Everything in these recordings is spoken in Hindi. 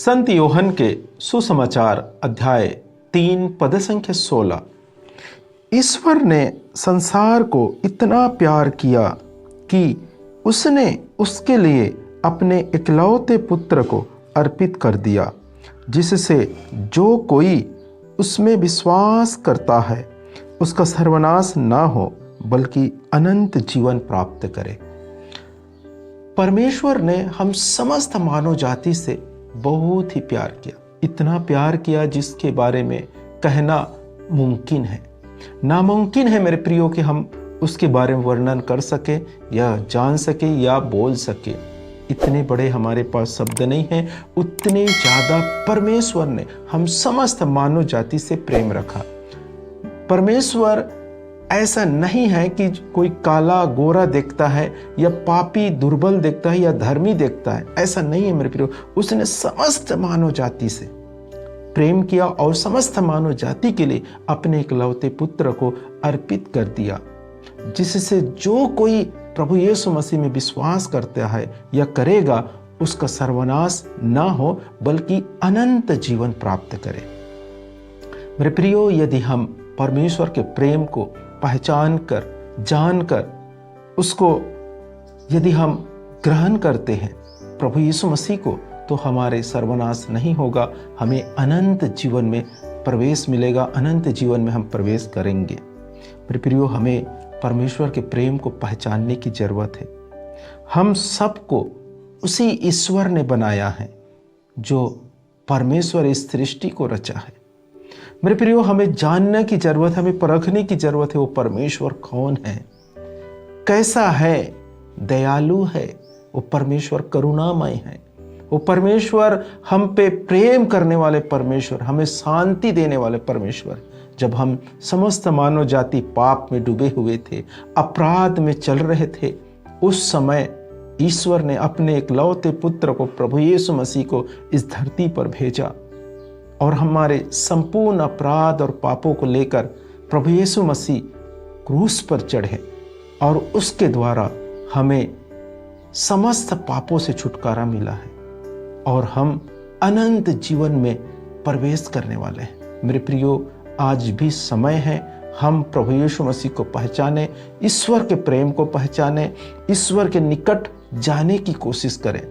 संत योहन के सुसमाचार अध्याय 3 पद संख्या 16। ईश्वर ने संसार को इतना प्यार किया कि उसने उसके लिए अपने इकलौते पुत्र को अर्पित कर दिया, जिससे जो कोई उसमें विश्वास करता है उसका सर्वनाश ना हो बल्कि अनंत जीवन प्राप्त करे। परमेश्वर ने हम समस्त मानव जाति से बहुत ही प्यार किया, इतना प्यार किया जिसके बारे में कहना मुमकिन है, नामुमकिन है मेरे प्रियो कि हम उसके बारे में वर्णन कर सके या जान सके या बोल सके। इतने बड़े हमारे पास शब्द नहीं हैं, उतने ज़्यादा परमेश्वर ने हम समस्त मानव जाति से प्रेम रखा। परमेश्वर ऐसा नहीं है कि कोई काला गोरा देखता है या पापी दुर्बल देखता है या धर्मी देखता है, ऐसा नहीं है मेरे प्रियो। उसने समस्त मानव जाति से प्रेम किया और समस्त मानव जाति के लिए अपने इकलौते पुत्र को अर्पित कर दिया, जिससे जो कोई प्रभु यीशु मसीह में विश्वास करता है या करेगा उसका सर्वनाश ना हो बल्कि अनंत जीवन प्राप्त करे। मेरे प्रियो, यदि हम परमेश्वर के प्रेम को पहचान कर जानकर उसको यदि हम ग्रहण करते हैं प्रभु यीशु मसीह को, तो हमारे सर्वनाश नहीं होगा, हमें अनंत जीवन में प्रवेश मिलेगा, अनंत जीवन में हम प्रवेश करेंगे। मेरे प्रियो, हमें परमेश्वर के प्रेम को पहचानने की जरूरत है। हम सबको उसी ईश्वर ने बनाया है जो परमेश्वर इस सृष्टि को रचा है। मेरे प्रियो, हमें जानने की जरूरत है, हमें परखने की जरूरत है वो परमेश्वर कौन है, कैसा है, दयालु है, वो परमेश्वर करुणामय है, वो परमेश्वर हम पे प्रेम करने वाले परमेश्वर, हमें शांति देने वाले परमेश्वर। जब हम समस्त मानव जाति पाप में डूबे हुए थे, अपराध में चल रहे थे, उस समय ईश्वर ने अपने इकलौते पुत्र को प्रभु यीशु मसीह को इस धरती पर भेजा और हमारे संपूर्ण अपराध और पापों को लेकर प्रभु यीशु मसीह क्रूस पर चढ़े और उसके द्वारा हमें समस्त पापों से छुटकारा मिला है और हम अनंत जीवन में प्रवेश करने वाले हैं। मेरे प्रियो, आज भी समय है हम प्रभु यीशु मसीह को पहचाने, ईश्वर के प्रेम को पहचाने, ईश्वर के निकट जाने की कोशिश करें।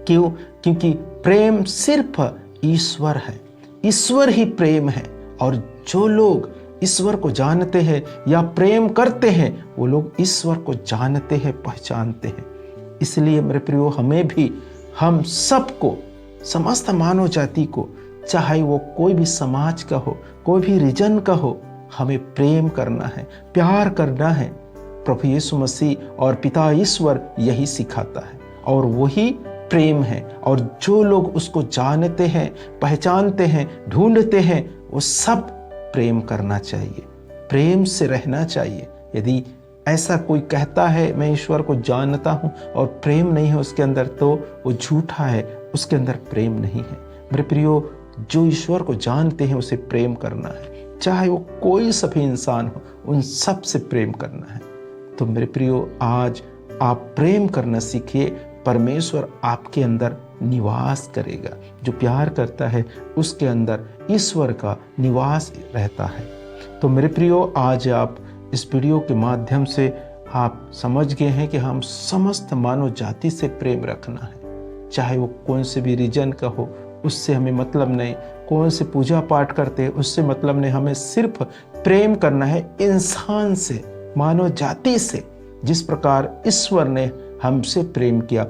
क्यों? क्योंकि प्रेम सिर्फ ईश्वर है, ईश्वर ही प्रेम है और जो लोग ईश्वर को जानते हैं या प्रेम करते हैं वो लोग ईश्वर को जानते हैं, पहचानते हैं। इसलिए मेरे प्रियो, हमें भी, हम सबको, समस्त मानव जाति को, चाहे वो कोई भी समाज का हो, कोई भी रीजन का हो, हमें प्रेम करना है, प्यार करना है। प्रभु यीशु मसीह और पिता ईश्वर यही सिखाता है और वही प्रेम है। और जो लोग उसको जानते हैं, पहचानते हैं, ढूंढते हैं, वो सब प्रेम करना चाहिए, प्रेम से रहना चाहिए। यदि ऐसा कोई कहता है मैं ईश्वर को जानता हूँ और प्रेम नहीं है उसके अंदर, तो वो झूठा है, उसके अंदर प्रेम नहीं है। मेरे प्रियो, जो ईश्वर को जानते हैं उसे प्रेम करना है, चाहे वो कोई सभी इंसान हो, उन सब से प्रेम करना है। तो मेरे प्रियो, आज आप प्रेम करना सीखिए, परमेश्वर आपके अंदर निवास करेगा। जो प्यार करता है उसके अंदर ईश्वर का निवास रहता है। तो मेरे प्रियो, आज आप इस वीडियो के माध्यम से आप समझ गए हैं कि हम समस्त मानव जाति से प्रेम रखना है, चाहे वो कौन से भी रीजन का हो, उससे हमें मतलब नहीं, कौन से पूजा पाठ करते हैं उससे मतलब नहीं, हमें सिर्फ प्रेम करना है इंसान से, मानव जाति से, जिस प्रकार ईश्वर ने हमसे प्रेम किया